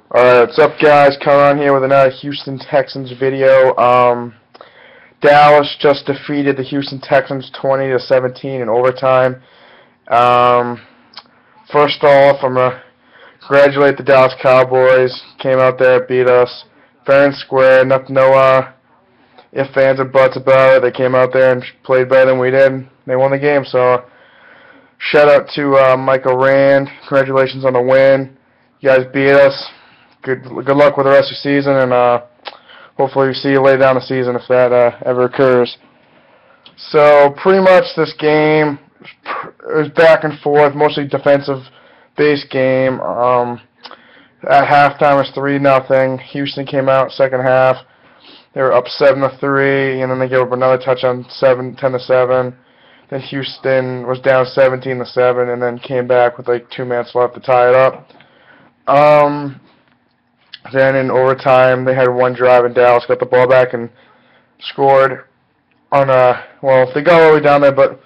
Alright, what's up guys? Coming on here with another Houston Texans video. Dallas just defeated the Houston Texans 20-17 in overtime. Um, First off, I'm going to congratulate the Dallas Cowboys. Came out there, beat us fair and square. No ifs, ands, or buts about it. They came out there and played better than we did. They won the game, so shout out to Michael Rand. Congratulations on the win. You guys beat us. Good luck with the rest of the season, and hopefully we see you later down the season if that ever occurs. So pretty much this game was back and forth, mostly defensive-based game. At halftime it was 3-0. Houston came out second half. They were up 7-3, and then they gave up another touchdown, 10-7. Then Houston was down 17-7, and then came back with like 2 minutes left to tie it up. Then in overtime, they had one drive, and Dallas got the ball back and scored on they got all the way down there, but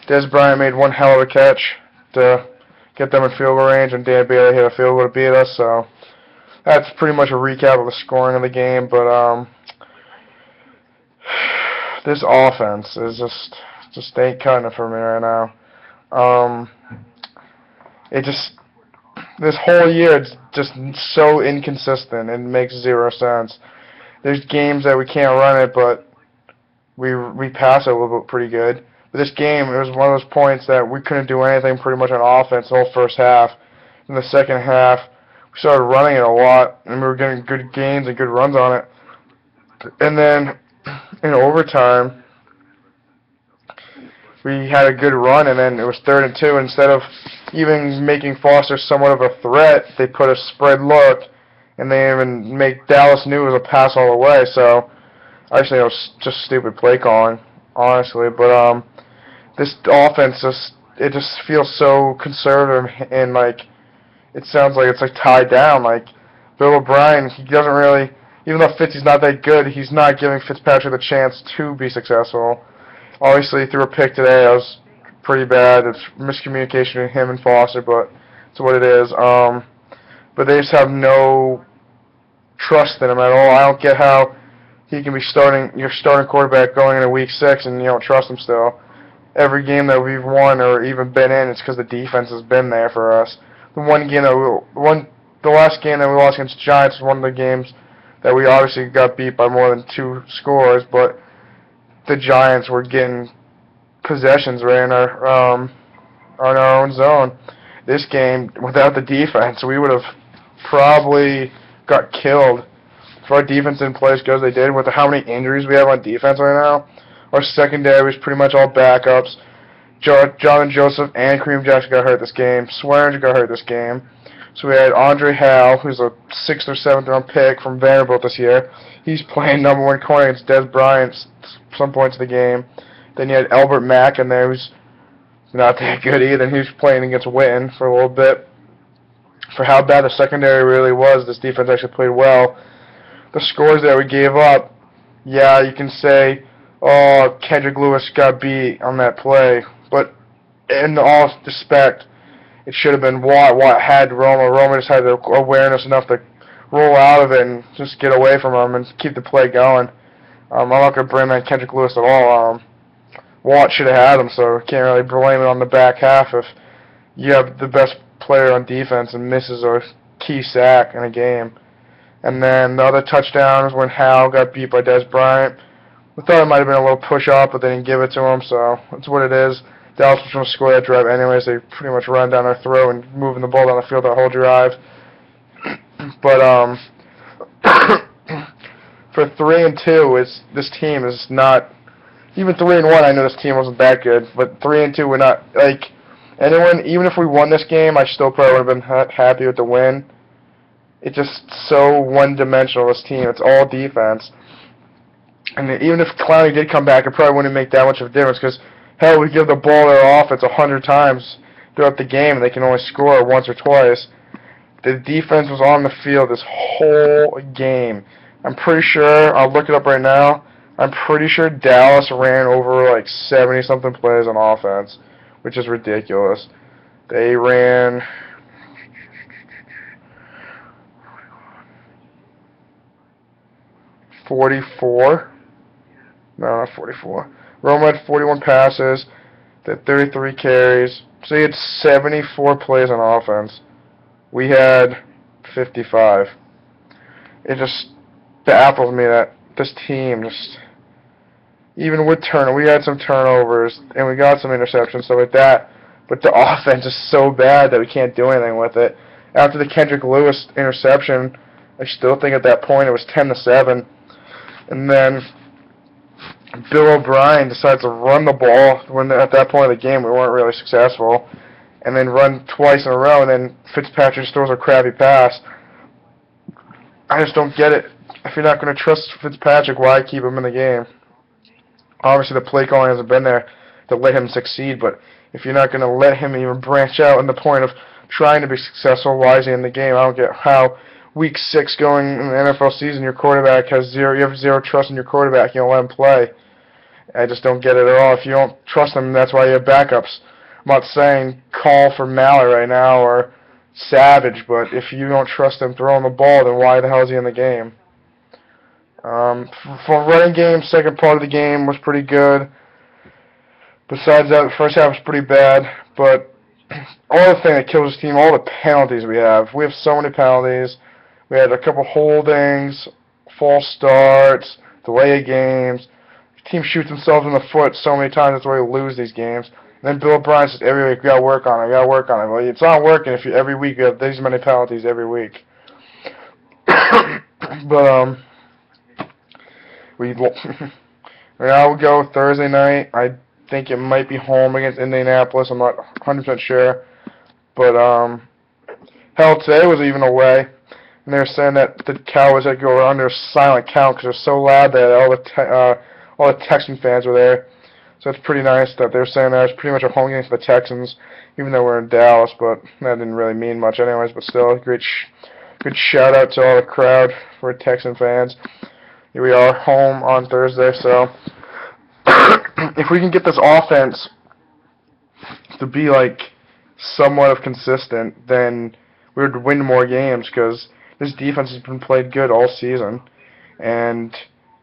Dez Bryant made one hell of a catch to get them in field goal range, and Dan Bailey hit a field goal to beat us. So that's pretty much a recap of the scoring of the game. But this offense is just ain't cutting it for me right now. This whole year, it's just so inconsistent. It makes zero sense. There's games that we can't run it, but we pass it a little bit pretty good. But this game, it was one of those points that we couldn't do anything pretty much on offense the whole first half. In the second half, we started running it a lot, and we were getting good gains and good runs on it. And then in overtime, we had a good run, and then it was 3rd and 2. Instead of even making Foster somewhat of a threat, they put a spread look, and they even make Dallas knew it was a pass all the way. So actually, it was just stupid play calling, honestly. But this offense just feels so conservative, and like it sounds like it's like tied down. Like Bill O'Brien, he doesn't really, even though Fitzy's not that good, he's not giving Fitzpatrick the chance to be successful. Obviously, he threw a pick today. That was pretty bad. It's miscommunication between him and Foster, but it's what it is. But they just have no trust in him at all. I don't get how he can be your starting quarterback going into week 6 and you don't trust him still. Every game that we've won or even been in, it's because the defense has been there for us. The last game that we lost against the Giants was one of the games that we obviously got beat by more than 2 scores, but the Giants were getting possessions right in our own zone. This game, without the defense, we would have probably got killed. If our defense didn't play as good as they did, with how many injuries we have on defense right now, our secondary was pretty much all backups. Jonathan Joseph and Kareem Jackson got hurt this game. Swearinger got hurt this game. So we had Andre Hal, who's a 6th or 7th round pick from Vanderbilt this year. He's playing number 1 corner against Dez Bryant some points of the game. Then you had Albert Mack in there, who's not that good either. He was playing against Witten for a little bit. For how bad the secondary really was, this defense actually played well. The scores that we gave up, yeah, you can say, oh, Kendrick Lewis got beat on that play. But in all respect, it should have been Watt. Watt had Roma. Roma just had the awareness enough to roll out of it and just get away from him and keep the play going. I'm not going to blame on Kendrick Lewis at all. Watt should have had him, so can't really blame it on the back half if you have the best player on defense and misses a key sack in a game. And then the other touchdown was when Hal got beat by Dez Bryant. We thought it might have been a little push-off, but they didn't give it to him, so that's what it is. Dallas was going to score that drive anyways. They pretty much run down our throat and moving the ball down the field that whole drive. But for 3-2, this team is not. Even 3-1, I know this team wasn't that good, but 3-2, we're not like anyone. Even if we won this game, I still probably would have been happy with the win. It's just so one-dimensional. This team, it's all defense. And even if Clowney did come back, it probably wouldn't make that much of a difference because hell, we give the ball to their offense 100 times throughout the game, and they can only score once or twice. The defense was on the field this whole game. I'm pretty sure, I'll look it up right now, I'm pretty sure Dallas ran over like 70-something plays on offense, which is ridiculous. They ran 44. No, not 44. Romo had 41 passes, did 33 carries. So he had 74 plays on offense. We had 55. It just baffles me that this team just, even with we had some turnovers and we got some interceptions, stuff like that, but the offense is so bad that we can't do anything with it. After the Kendrick Lewis interception, I still think at that point it was 10-7, and then Bill O'Brien decides to run the ball when at that point of the game we weren't really successful, and then run twice in a row, and then Fitzpatrick just throws a crappy pass. I just don't get it. If you're not going to trust Fitzpatrick, why keep him in the game? Obviously, the play calling hasn't been there to let him succeed, but if you're not going to let him even branch out in the point of trying to be successful, why is he in the game? I don't get how week 6 going in the NFL season, your quarterback has you have zero trust in your quarterback, you don't let him play. I just don't get it at all. If you don't trust him, that's why you have backups. I'm not saying call for Mallett right now or Savage, but if you don't trust him throwing the ball, then why the hell is he in the game? For running game, second part of the game was pretty good. Besides that, the first half was pretty bad. But all the thing that kills this team, all the penalties we have. We have so many penalties. We had a couple holdings, false starts, delay of games. The team shoots themselves in the foot so many times, that's why we lose these games. And then Bill O'Brien says every week, we got to work on it, we got to work on it. Well, it's not working if every week you have these many penalties every week. But, now we'll go Thursday night. I think it might be home against Indianapolis. I'm not 100% sure. But, hell, today was even away. And they were saying that the Cowboys had to go under a silent count because they're so loud that all the Texan fans were there. So it's pretty nice that they're saying that it's pretty much a home game for the Texans, even though we're in Dallas. But that didn't really mean much anyways. But still, good shout out to all the crowd for Texan fans. Here we are home on Thursday, so if we can get this offense to be like somewhat of consistent, then we would win more games because this defense has been played good all season, and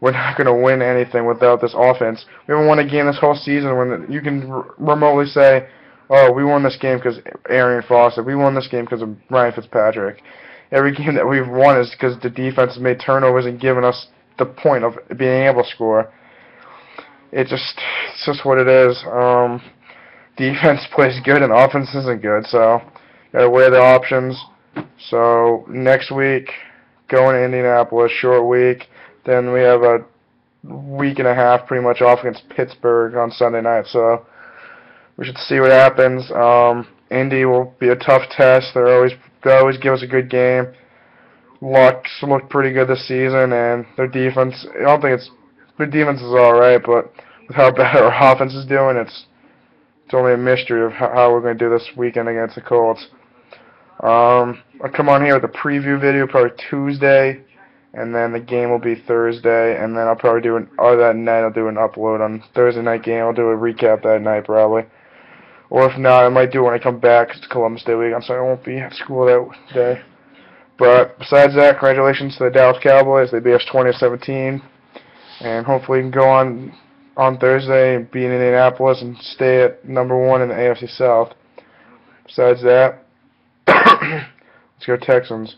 we're not going to win anything without this offense. We haven't won a game this whole season when you can remotely say, oh, we won this game because Arian Foster. We won this game because of Ryan Fitzpatrick. Every game that we've won is because the defense has made turnovers and given us the point of being able to score. It's just what it is. Defense plays good and offense isn't good, so gotta weigh the options. So next week, going to Indianapolis, short week. Then we have a week and a half pretty much off against Pittsburgh on Sunday night. So we should see what happens. Indy will be a tough test. They always give us a good game. Luck's looked pretty good this season, and their defense, their defense is alright, but with how bad our offense is doing, it's only a mystery of how we're going to do this weekend against the Colts. I'll come on here with a preview video probably Tuesday, and then the game will be Thursday, and then I'll probably that night I'll do an upload on Thursday night game. I'll do a recap that night probably. Or if not, I might do it when I come back. It's Columbus Day weekend, so I won't be at school that day. But besides that, congratulations to the Dallas Cowboys. They beat us 20-17, and hopefully we can go on Thursday and beat Indianapolis and stay at #1 in the AFC South. Besides that, let's go Texans.